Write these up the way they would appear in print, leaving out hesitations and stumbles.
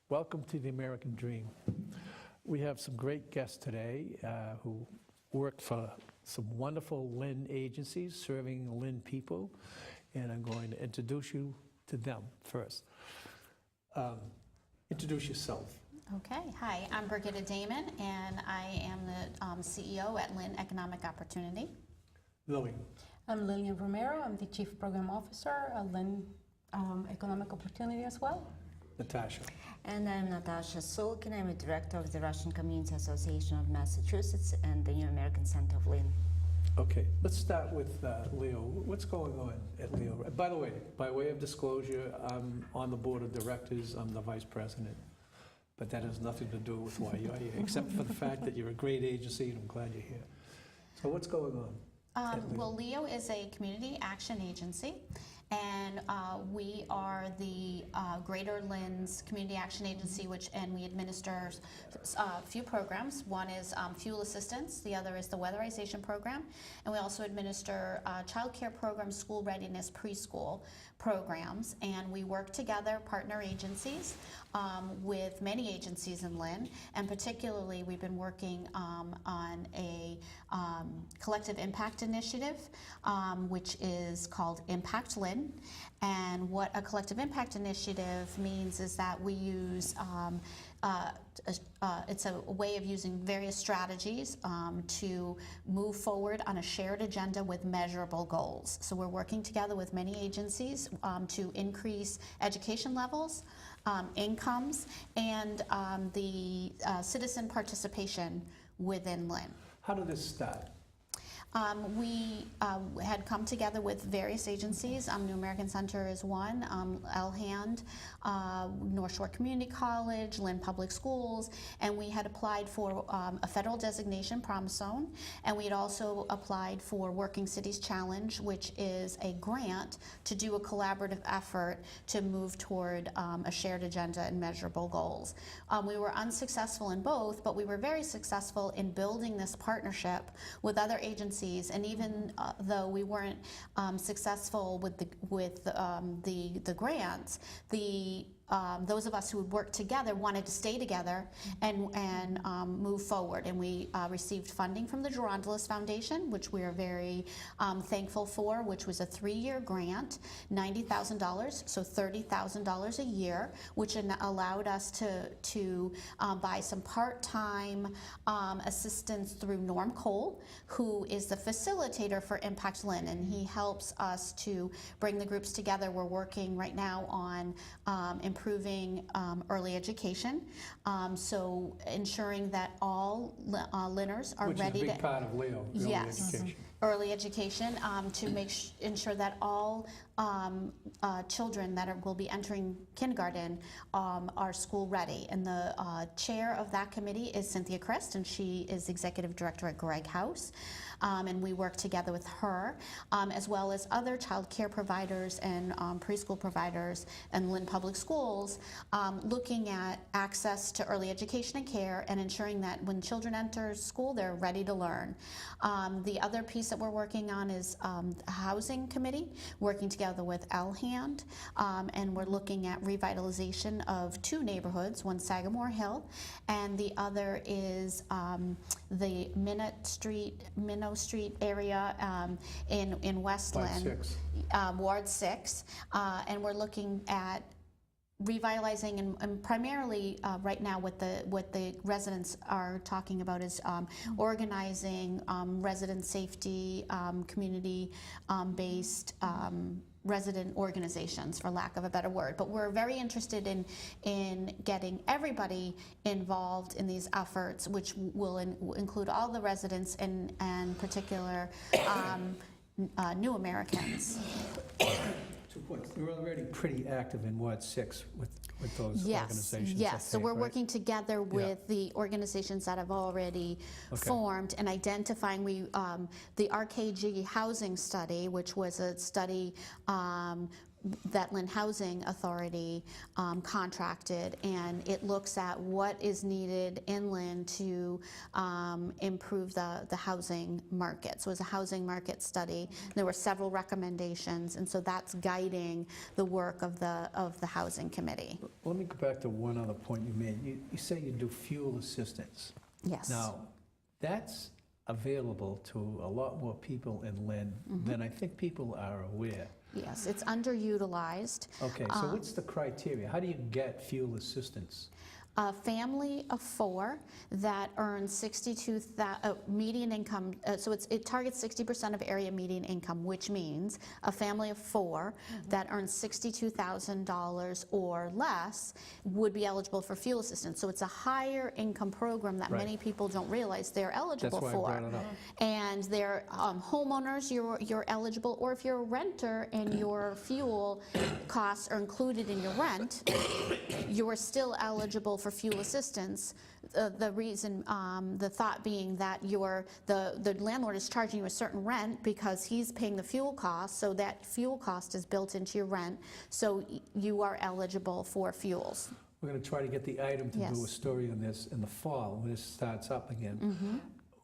Welcome to the American Dream. We have some great guests today who work for some wonderful Lynn agencies serving Lynn people, and I'm going to introduce you to them first. Introduce yourself. Okay, hi, I'm Birgitta Damon, and I am the CEO at Lynn Economic Opportunity. Lillian. I'm Lillian Romero. I'm the Chief Program Officer at Lynn Economic Opportunity as well. Natasha. And I'm Natasha Soolkin. I'm a director of the Russian Community Association of Massachusetts and the New American Center of Lynn. Okay, let's start with Leo. What's going on at Leo? By the way, by way of disclosure, I'm on the board of directors. I'm the vice president. But that has nothing to do with why you're here, except for the fact that you're a great agency, and I'm glad you're here. So what's going on? Well, Leo is a community action agency, and we are the Greater Lynn's Community Action Agency, and we administer a few programs. One is fuel assistance, the other is the weatherization program, and we also administer child care programs, school readiness, preschool programs, and we work together, partner agencies, with many agencies in Lynn, and particularly we've been working on a collective impact initiative, which is called Impact Lynn. And what a collective impact initiative means is that we use it's a way of using various strategies to move forward on a shared agenda with measurable goals. So we're working together with many agencies to increase education levels, incomes, and the citizen participation within Lynn. How did this start? We had come together with various agencies. New American Center is one, LHAND, North Shore Community College, Lynn Public Schools, and we had applied for a federal designation, Promise Zone, and we had also applied for Working Cities Challenge, which is a grant to do a collaborative effort to move toward a shared agenda and measurable goals. We were unsuccessful in both, but we were very successful in building this partnership with other agencies. And even though we weren't successful with the grants, those of us who had worked together wanted to stay together and move forward. And we received funding from the Gerondalis Foundation, which we are very thankful for, which was a 3-year grant, $90,000, so $30,000 a year, which allowed us to buy some part-time assistance through Norm Cole, who is the facilitator for Impact Lynn, and he helps us to bring the groups together. We're working right now on improving early education, so ensuring that all Lynners are ready to... Which is a big part of Leo, early education. Early education, to ensure that all children that will be entering kindergarten are school ready. And the chair of that committee is Cynthia Christ, and she is executive director at Greg House. And we work together with her, as well as other child care providers and preschool providers and Lynn Public Schools, looking at access to early education and care and ensuring that when children enter school, they're ready to learn. The other piece that we're working on is a housing committee, working together with LHAND, and we're looking at revitalization of 2 neighborhoods, one Sagamore Hill, and the other is the Minnow Street area in West Lynn, Ward 6, and we're looking at revitalizing and primarily right now what the residents are talking about is organizing resident safety, community based resident organizations, for lack of a better word. But we're very interested in getting everybody involved in these efforts, which will include all the residents and particular new Americans. 2 points. You're already pretty active in Ward 6 with those organizations. Yes, so we're working together with the organizations that have already formed and identifying. The RKG housing study, which was a study that Lynn Housing Authority contracted, and it looks at what is needed in Lynn to improve the housing market. So it was a housing market study. There were several recommendations, and so that's guiding the work of the Housing Committee. Let me go back to one other point you made. You say you do fuel assistance. Yes. Now, that's available to a lot more people in Lynn than I think people are aware. Yes, it's underutilized. Okay, so what's the criteria? How do you get fuel assistance? A family of 4 that earns 62,000 median income, so it targets 60% of area median income, which means a family of 4 that earns $62,000 or less would be eligible for fuel assistance. So it's a higher income program that many people don't realize they're eligible That's why for. I brought it up. And they're homeowners, you're eligible, or if you're a renter and your fuel costs are included in your rent, you are still eligible for fuel assistance. The reason, the thought being that the landlord is charging you a certain rent because he's paying the fuel cost, so that fuel cost is built into your rent, so you are eligible for fuels. We're going to try to get the item to do a Yes. story on this in the fall when this starts up again.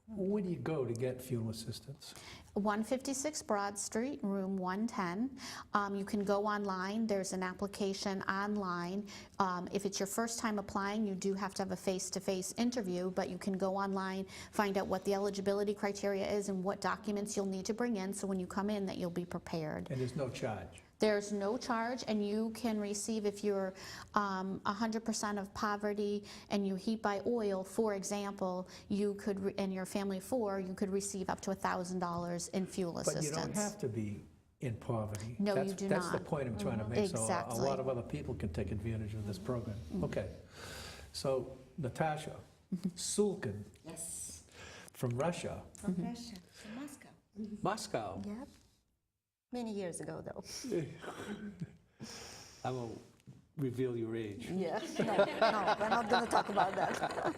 Where do you go to get fuel assistance? 156 Broad Street, room 110. You can go online. There's an application online. If it's your first time applying, you do have to have a face-to-face interview, but you can go online, find out what the eligibility criteria is and what documents you'll need to bring in, so when you come in that you'll be prepared. And there's no charge. There's no charge, and you can receive, if you're 100% of poverty and you heat by oil, for example, you could, and your family of 4, you could receive up to $1,000 in fuel But assistance. you don't have to be in poverty. No, you do That's the not. point I'm trying to make, so a Exactly. lot of other people can take advantage of this program. Okay, so Natasha, Soolkin Yes. from Russia, From Russia, from Moscow. Moscow. Yep. Many years ago, though. I won't reveal your age. Yeah. No, we're not going to talk about that.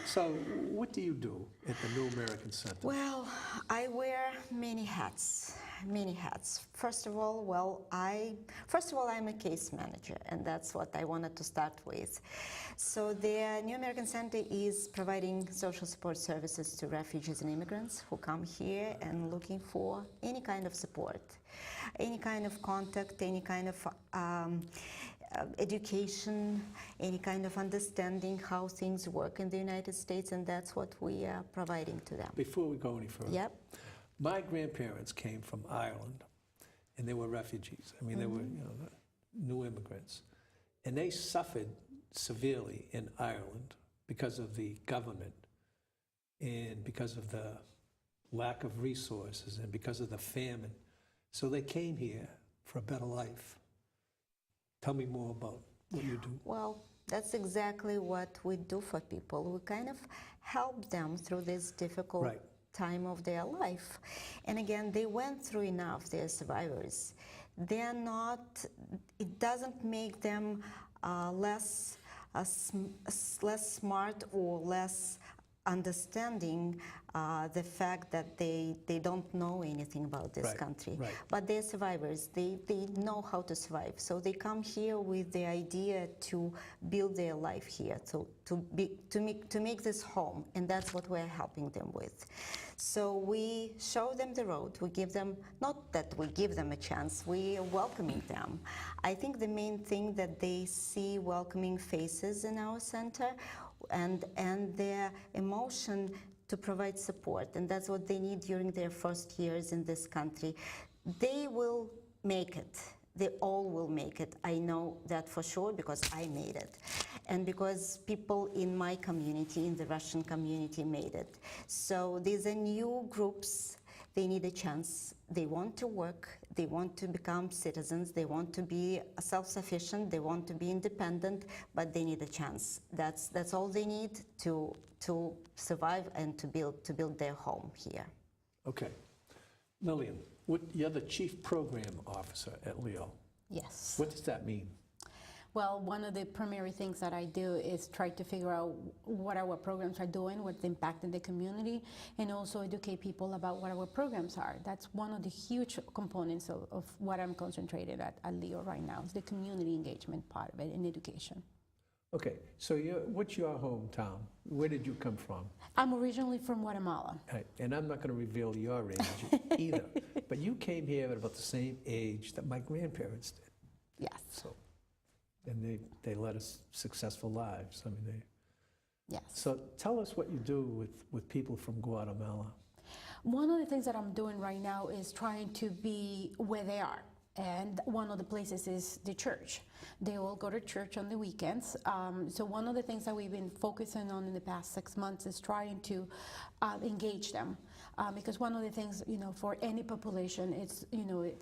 So what do you do at the New American Center? Well, I wear many hats, many hats. First of all, I'm a case manager, and that's what I wanted to start with. So the New American Center is providing social support services to refugees and immigrants who come here and looking for any kind of support, any kind of contact, any kind of education, any kind of understanding how things work in the United States, and that's what we are providing to them. Before we go any further, Yep. my grandparents came from Ireland, and they were refugees. I mean, they were new immigrants, and they suffered severely in Ireland because of the government and because of the lack of resources and because of the famine. So they came here for a better life. Tell me more about what you do. Well, that's exactly what we do for people. We kind of help them through this difficult time of their life. And again, they went through enough, they're survivors. They're not, it doesn't make them less smart or less understanding the fact that they don't know anything about this country. But they're survivors. They know how to survive. So they come here with the idea to build their life here, to make this home, and that's what we're helping them with. So we show them the road. We give them, not that we give them a chance, we are welcoming them. I think the main thing that they see welcoming faces in our center, and their emotion to provide support, and that's what they need during their first years in this country. They will make it. They all will make it. I know that for sure because I made it, and because people in my community, in the Russian community, made it. So these are new groups. They need a chance. They want to work. They want to become citizens. They want to be self-sufficient. They want to be independent, but they need a chance. That's all they need to survive and to build their home here. Okay. Lillian, you're the Chief Program Officer at Leo. Yes. What does that mean? Well, one of the primary things that I do is try to figure out what our programs are doing, what's the impact in the community, and also educate people about what our programs are. That's one of the huge components of what I'm concentrated at Leo right now, is the community engagement part of it in education. Okay, so what's your hometown? Where did you come from? I'm originally from Guatemala. Right, and I'm not going to reveal your age either, but you came here at about the same age that my grandparents did. Yes. So, and they led us successful lives. I mean, Yes. So tell us what you do with people from Guatemala. One of the things that I'm doing right now is trying to be where they are. And one of the places is the church. They all go to church on the weekends. So one of the things that we've been focusing on in the past 6 months is trying to engage them. Because one of the things, for any population, it's,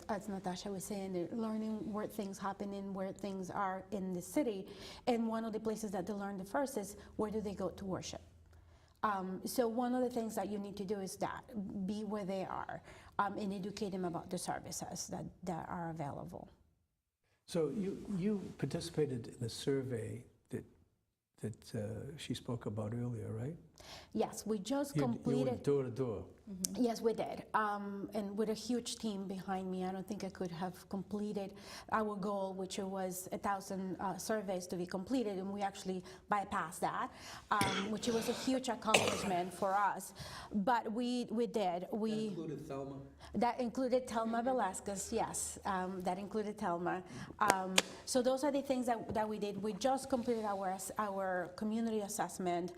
as Natasha was saying, they're learning where things happen and where things are in the city. And one of the places that they learn the first is, where do they go to worship? So one of the things that you need to do is be where they are, and educate them about the services that are available. So you participated in a survey that she spoke about earlier, right? Yes, we just You completed. went door to door. Yes, we did, and with a huge team behind me. I don't think I could have completed our goal, which was 1,000 surveys to be completed, and we actually bypassed that, which was a huge accomplishment for us. But we did. That included Thelma? That included Thelma Velasquez, yes, that included Thelma. So those are the things that we did. We just completed our community assessment,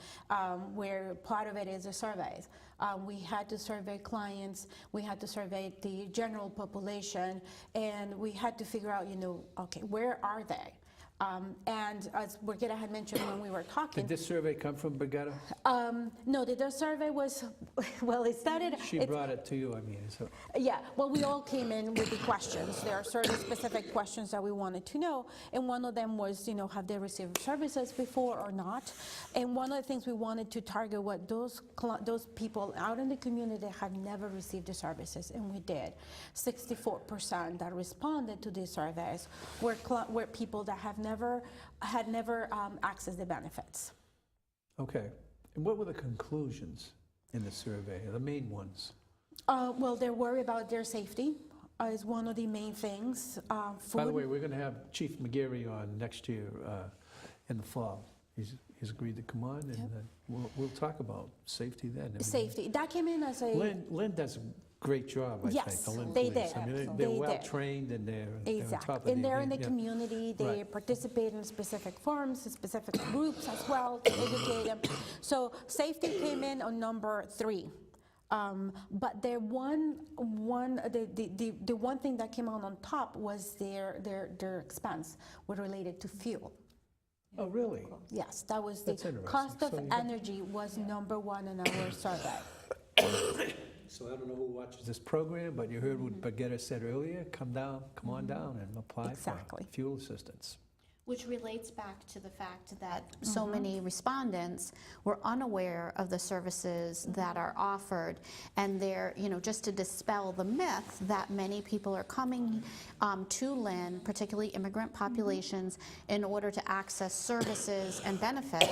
where part of it is the surveys. We had to survey clients, we had to survey the general population, and we had to figure out, okay, where are they? And as Birgitta had mentioned when we were talking. Did this survey come from Birgitta? No, the survey was, well, it started. She brought it to you, I mean. So. Yeah, well, we all came in with the questions. There are certain specific questions that we wanted to know, and one of them was, have they received services before or not? And one of the things we wanted to target what those people out in the community that had never received the services, and we did. 64% that responded to these surveys were people that had never accessed the benefits. Okay, and what were the conclusions in the survey, the main ones? Well, they're worried about their safety is one of the main things. Food. By the way, we're going to have Chief McGarry on next year in the fall. He's agreed to come on, and we'll talk about safety then. Safety. That came in as a... Lynn does a great job, I think. Yes, The Lynn they police. did. I mean, they're well trained, and they're on top of And they're in the game. community. They Right. participate in specific forums, specific groups as well to educate them. So safety came in on number 3. But the one thing that came out on top was their expense were related to fuel. Oh, really? Yes, that was That's the interesting. cost of So you- energy was number 1 in our survey. So I don't know who watches this program, but you heard what Birgitta said earlier. Come on down and apply Exactly. for fuel assistance. Which relates back to the fact that so many respondents were unaware of the services that are offered, and they're, just to dispel the myth that many people are coming to Lynn, particularly immigrant populations, in order to access services and benefits.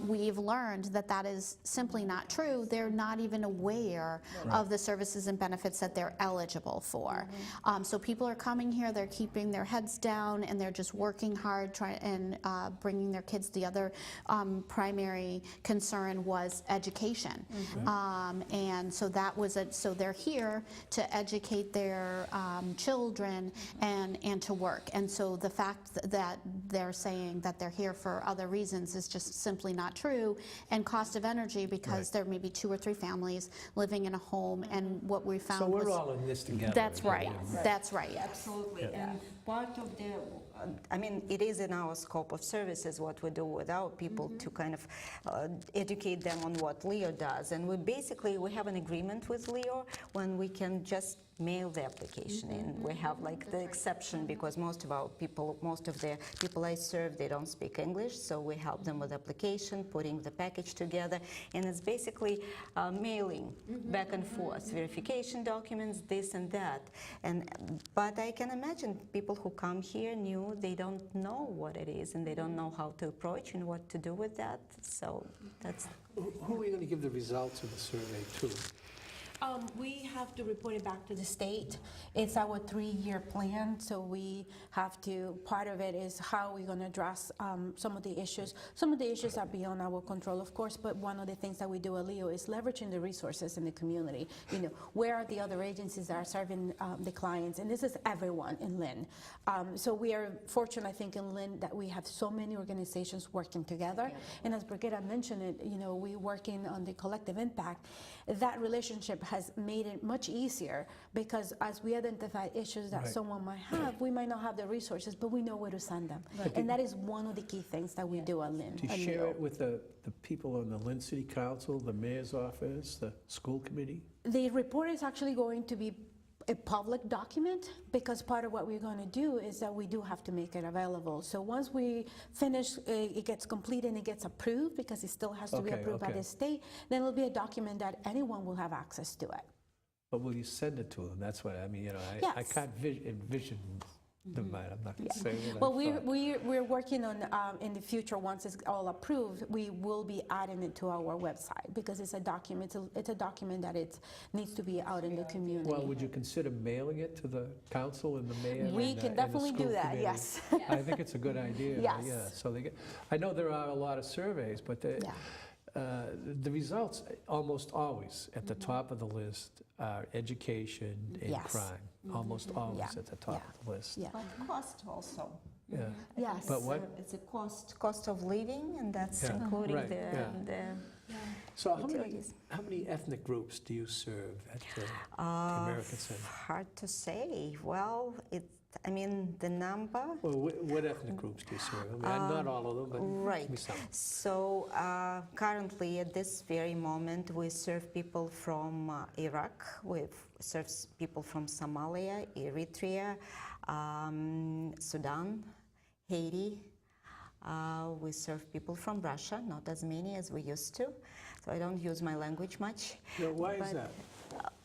We've learned that is simply not true. They're not even aware of the services and benefits that they're eligible for. So people are coming here, they're keeping their heads down, and they're just working hard and bringing their kids. The other primary concern was education, and so that was so they're here to educate their children and to work. And so the fact that they're saying that they're here for other reasons is just simply not true. And cost of energy, because there may be 2 or 3 families living in a home, and what we found So we're was, all in this together. that's right. That's right. Absolutely. Yeah. And part of it is in our scope of services what we do with our people to kind of educate them on what Leo does. And we have an agreement with Leo when we can just mail the application in. We have like the exception because most of the people I serve, they don't speak English, so we help them with application, putting the package together, and it's basically mailing back and forth, verification documents, this and that. But I can imagine people who come here new, they don't know what it is, and they don't know how to approach and what to do with that. So that's. Who are we going to give the results of the survey to? We have to report it back to the state. It's our 3-year plan, so we have to, part of it is how we're going to address some of the issues. Some of the issues are beyond our control, of course, but one of the things that we do at Leo is leveraging the resources in the community. You know, where are the other agencies that are serving the clients? And this is everyone in Lynn. So we are fortunate, I think, in Lynn that we have so many organizations working together. And as Birgitta mentioned it, you know, we're working on the collective impact. That relationship has made it much easier because as we identify issues that someone might have, we might not have the resources, but we know where to send them. And that is one of the key things that we do at Lynn. Do you share it with the people on the Lynn City Council, the mayor's office, the school committee? The report is actually going to be a public document because part of what we're going to do is that we do have to make it available. So once we finish, it gets complete and it gets approved because it still has to be approved by the state, then it'll be a document that anyone will have access to it. But will you send it to them? That's what I mean. You know, I can't envision. Never mind, I'm not going to say it. Well, we're working on in the future. Once it's all approved, we will be adding it to our website because it's a document. It's a document that it needs to be out in the community. Well, would you consider mailing it to the council and the mayor? We can definitely do that. Yes. I think it's a good idea. Yes. Yeah. So they get. I know there are a lot of surveys, but the results almost always at the top of the list are education and crime. Almost always at the top of the list. Yeah. But cost also. Yeah. Yes. But what? It's a Cost of living, and that's including the So utilities. how many ethnic groups do you serve at the American Center? Hard to say. Well, I mean, the number. Well, what ethnic groups do you serve? I mean, not all of them, but Right. give me some. So currently, at this very moment, we serve people from Iraq. We serve people from Somalia, Eritrea, Sudan, Haiti. We serve people from Russia, not as many as we used to. So I don't use my language much. No, why is that?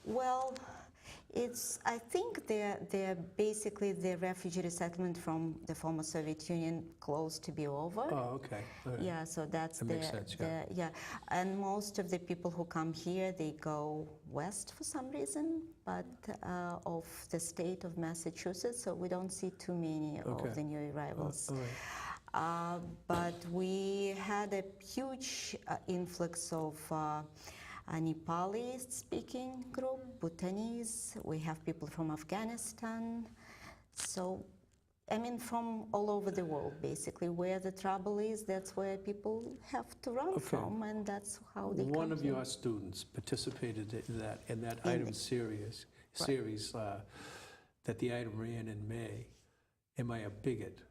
Well, I think they're basically the refugee resettlement from the former Soviet Union close to be over. Oh, okay. All right. Yeah, so that's That makes sense, and most of the people who come here, they go west for some reason, but of the state of Massachusetts, so we don't see too many of the new arrivals. All right. But we had a huge influx of a Nepali-speaking group, Bhutanese. We have people from Afghanistan. So, I mean, from all over the world, basically. Where the trouble is, that's where people have to run from, and that's how they One come of here. your students participated in that item series that the item ran in May. Am I a bigot?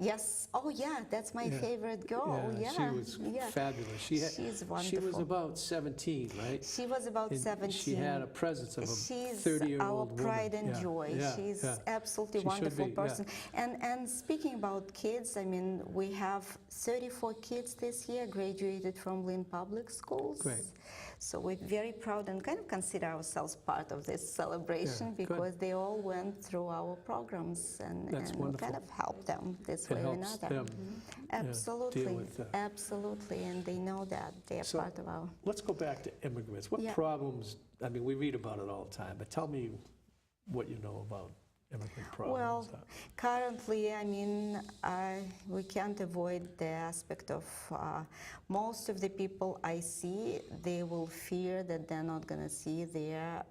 Yes. Oh, yeah. That's my favorite girl. Yeah. She was fabulous. She's wonderful. She was about 17, right? She was about And 17. She had a presence of a She's 30-year-old our pride woman. and joy. She's absolutely She should wonderful be, person. And speaking about kids, I mean, we have 34 kids this year graduated from Lynn Public Schools. Great. So we're very proud and kind of consider ourselves part of this celebration good. because they all went through our programs and kind of helped them this way or helps another. them, Absolutely, deal with that. absolutely, and they know that they're So- part of our. Let's go back to immigrants. What Yeah. problems, I mean, we read about it all the time, but tell me what you know about immigrant problems. Well, currently, I mean, we can't avoid the aspect of most of the people I see, they will fear that they're not going to see their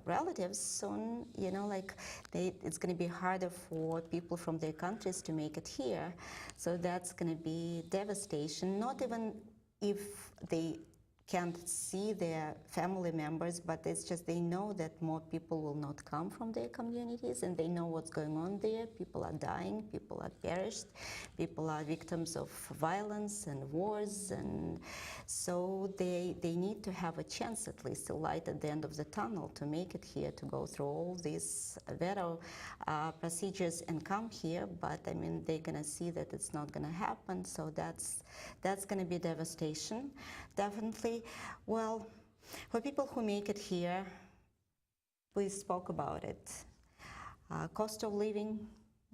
relatives soon, you know, like it's going to be harder for people from their countries to make it here. So that's going to be devastation, not even if they can't see their family members, but it's just they know that more people will not come from their communities, and they know what's going on there. People are dying, people are perished, people are victims of violence and wars, and so they need to have a chance, at least a light at the end of the tunnel, to make it here, to go through all these VETO procedures and come here. But I mean, they're gonna see that it's not gonna happen, so that's gonna be devastation, definitely. Well, for people who make it here, we spoke about it. Cost of living,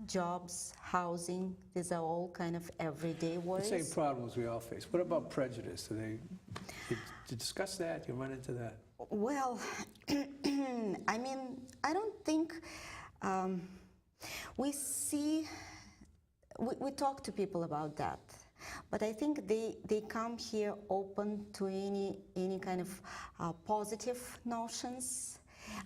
jobs, housing, these are all kind of everyday worries. The same problems we all face. What about prejudice? Did you discuss that? You run into that? Well, I mean, I don't think we talk to people about that. But I think they come here open to any kind of positive notions.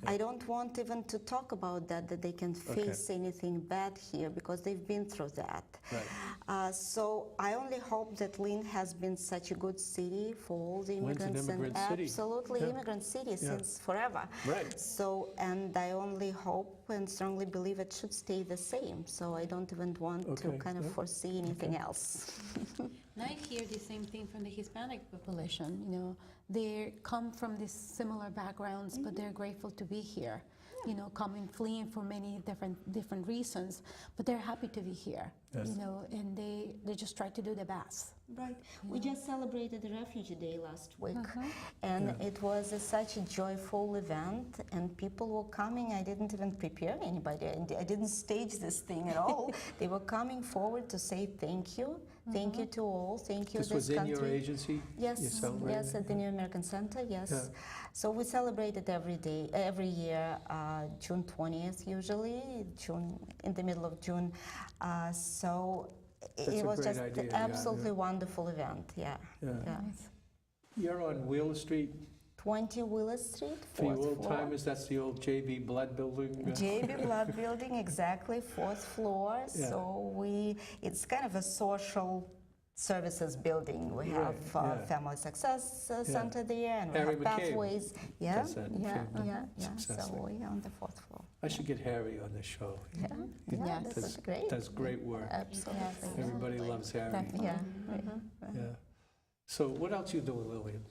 Yeah. I don't want even to talk about that they can face anything bad here, because they've been through that. Right. So I only hope that Lynn has been such a good city for all the immigrants. Absolutely, immigrant city since forever. Right. So, and I only hope and strongly believe it should stay the same. So I don't even want to kind of foresee anything else. And I hear the same thing from the Hispanic population. You know, they come from these similar backgrounds, but they're grateful to be here. You know, coming, fleeing for many different reasons, but they're happy to be here. Yes. You know, and they just try to do the best. Right. We just celebrated the Refugee Day last week, and it was such a joyful event, and people were coming. I didn't even prepare anybody. I didn't stage this thing at all. They were coming forward to say thank you. Thank you to all. Thank you. This was in your agency? Yes, yes, at the New American Center, yes. Yeah. So we celebrate it every year, June 20th usually, in the middle of June. So it was just an absolutely wonderful event, yeah. Nice. You're on Wheeler Street? 20 Wheeler Street, For you old-timers, that's the old J.B. Blood building? J.B. Blood building, exactly, 4th floor. Yeah. So it's kind of a social services building. We have Family Success Center there, and we have Pathways. Yeah. So we're on the 4th floor. I should get Harry on this show. Yeah, that's great. Does great work. Absolutely. Everybody loves Harry. Yeah. So what else are you doing, Lillian?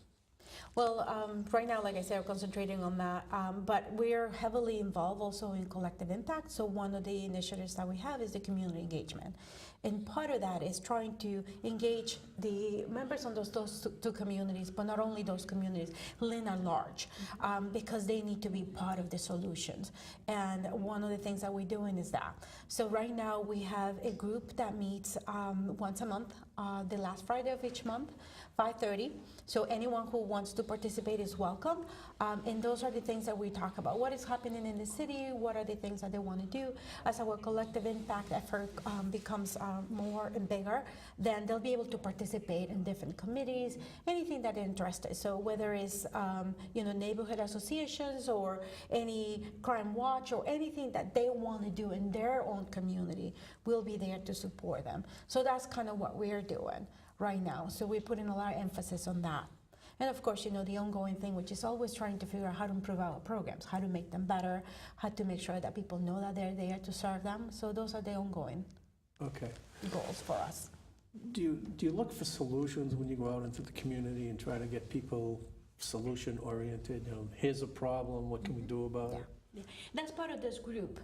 Well, right now, like I said, we're concentrating on that, but we're heavily involved also in collective impact. So one of the initiatives that we have is the community engagement. And part of that is trying to engage the members on those two communities, but not only those communities, Lynn at large, because they need to be part of the solutions. And one of the things that we're doing is that. So right now we have a group that meets once a month, the last Friday of each month, 5:30. So anyone who wants to participate is welcome. And those are the things that we talk about. What is happening in the city? What are the things that they want to do? As our collective impact effort becomes more and bigger, then they'll be able to participate in different committees, anything that they're interested. So whether it's neighborhood associations or any crime watch or anything that they want to do in their own community, we'll be there to support them. So that's kind of what we're doing right now. So we're putting a lot of emphasis on that. And of course, the ongoing thing, which is always trying to figure out how to improve our programs, how to make them better, how to make sure that people know that they're there to serve them. So those are the ongoing goals for us. Do you look for solutions when you go out into the community and try to get people solution-oriented? Here's a problem, what can we do about it? Yeah. That's part of this group.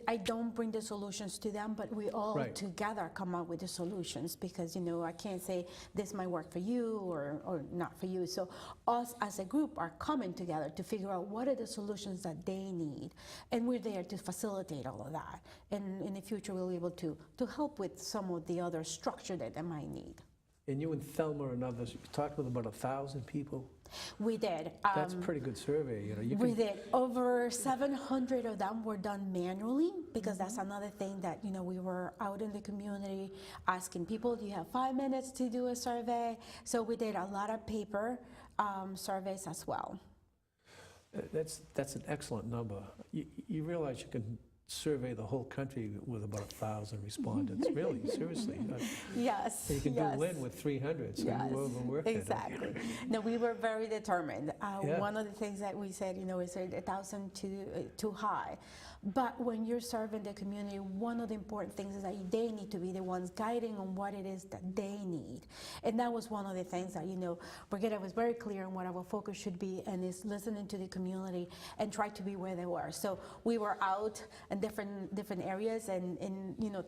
I don't bring the solutions to them, but we all together come up with the solutions, because I can't say this might work for you or not for you. So us as a group are coming together to figure out what are the solutions that they need, and we're there to facilitate all of that. And in the future, we'll be able to help with some of the other structure that they might need. And you and Thelma and others, you talked with about 1,000 people? We did. That's a pretty good survey. We did. Over 700 of them were done manually, because that's another thing that, we were out in the community asking people, do you have 5 minutes to do a survey? So we did a lot of paper surveys as well. That's an excellent number. You realize you can survey the whole country with about 1,000 respondents, really, seriously. Yes. You can yes. do Lynn with 300, so Yes, you overworked it. exactly. No, we were very determined. Yeah. One of the things that we said, is 1,000 too high. But when you're serving the community, one of the important things is that they need to be the ones guiding on what it is that they need. And that was one of the things that, Birgitta was very clear on what our focus should be, and is listening to the community and try to be where they were. So we were out in different areas, and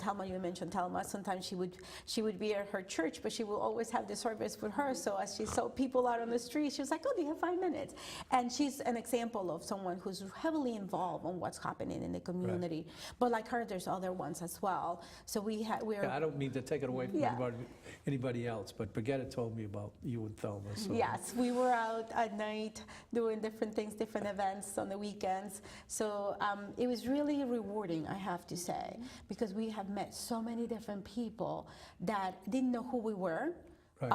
Thelma, you mentioned Thelma, sometimes she would be at her church, but she will always have the service with her. So as she saw people out on the street, she was like, oh, do you have 5 minutes? And she's an example of someone who's heavily involved on what's happening in the community. Right. But like her, there's other ones as well. So we're. Yeah, I don't mean to take it away from anybody else, but Birgitta told me about you and Thelma. So. Yes, we were out at night doing different things, different events on the weekends. So it was really rewarding, I have to say, because we have met so many different people that didn't know who we were. Right.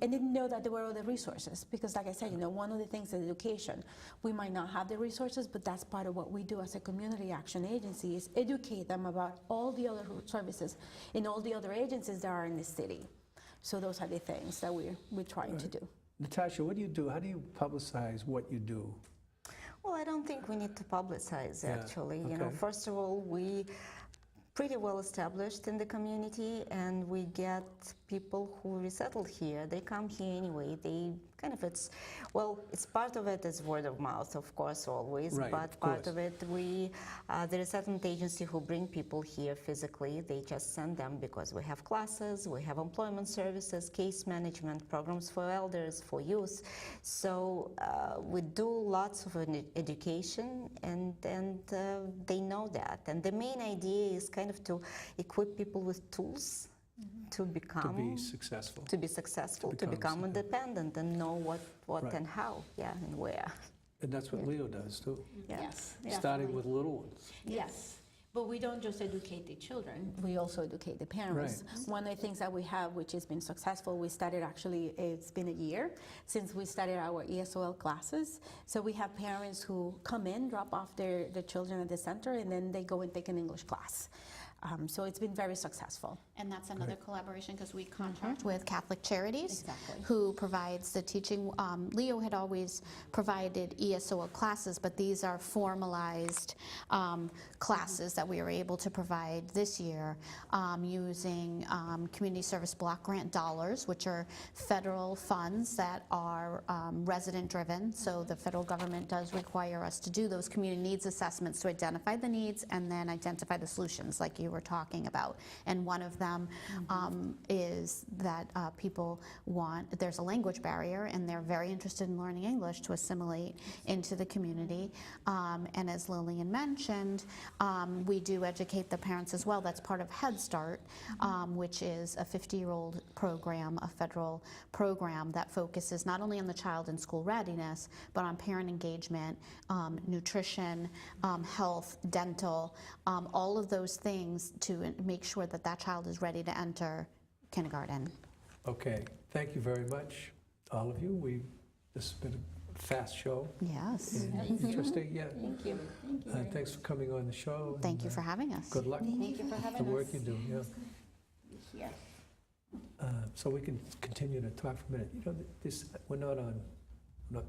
And didn't know that there were other resources, because like I said, one of the things in education, we might not have the resources, but that's part of what we do as a community action agency, is educate them about all the other services in all the other agencies that are in the city. So those are the things that we're trying to do. Natasha, what do you do? How do you publicize what you do? Well, I don't think we need to publicize, actually. Okay. First of all, we pretty well established in the community, and we get people who resettle here. They come here anyway. They it's part of it is word of mouth, of course, always, right, but part of it, the resettlement agency who bring people here physically, they just send them because we have classes, we have employment services, case management, programs for elders, for youth. So we do lots of education, and they know that. And the main idea is kind of to equip people with tools to be successful, to become independent and know what and how, and where. And that's what Leo does too. Yes. Starting with little ones. Yes. But we don't just educate the children, we also educate the parents. Right. One of the things that we have, which has been successful, we started it's been a year since we started our ESOL classes. So we have parents who come in, drop off their children at the center, and then they go and take an English class. So it's been very successful. And that's another collaboration, because we contract with Catholic Charities, exactly, who provides the teaching. Leo had always provided ESOL classes, but these are formalized classes that we were able to provide this year using community service block grant dollars, which are federal funds that are resident driven. So the federal government does require us to do those community needs assessments to identify the needs and then identify the solutions, like you were talking about. And one of them is that people there's a language barrier, and they're very interested in learning English to assimilate into the community. And as Lillian mentioned, we do educate the parents as well. That's part of Head Start, which is a 50-year-old program, a federal program that focuses not only on the child and school readiness, but on parent engagement, nutrition, health, dental, all of those things to make sure that that child is ready to enter kindergarten. Okay, thank you very much, all of you. This has been a fast show. Yes. Interesting, yeah. Thank you. Thank you. Thanks for coming on the show. Thank you for having us. Good luck. Thank you for having us. The work you do, Yeah. So we can continue to talk for a minute. We're not on, not